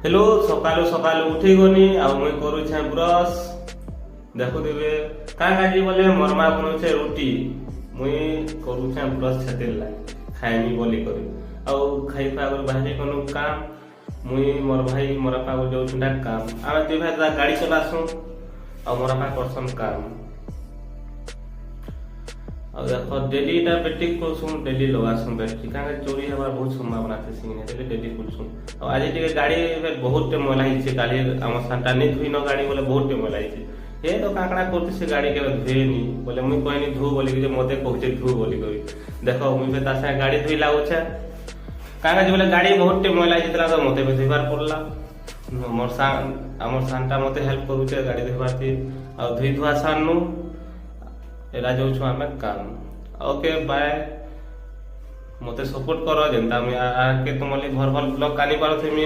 Hello सकालू सकालू उठी गनी आउ मुई करूछे ब्रश देखुथिबे कां काजी बोले मरमा बनुछे रुटी मुई करूछे ब्रश छतेर लाग खाइनी बोली करी आउ खाइ पागर बाहरी कोनो काम मुई मोर भाई मोर पा को जाउछुंडा काम आमे दुई भाई गाड़ी चलासु आ मोर पा करसन काम और देखो डेली टा बैटिक करसु डेली लगासु बैटिक काहे चोरी हमार बहुत संभावना थे सिंगे डेली डेली करसु और आज टिके गाड़ी फेर बहुत टे मैला हिचे काली हम साटा नहीं धुई न गाड़ी बोले बहुत टे मैला हिचे हे तो काकड़ा करते से गाड़ी के धुएनी बोले मुई कहनी धु बोली कि मते कहूचे धु बोली करी देखो मुई पे तासा गाड़ी धुई लागुछे काहे जे बोले गाड़ी बहुत टे मैला हितला तो मते पे धुईबार पड़ला हमर सानटा मते हेल्प करूचे गाड़ी धुईबार थी और धुई धुआ साननु एला जाउछु आमे काम ओके बाय मते सपोर्ट करो जेंता मैं आके तुमली भर भर ब्लॉग कानी पारथेमी।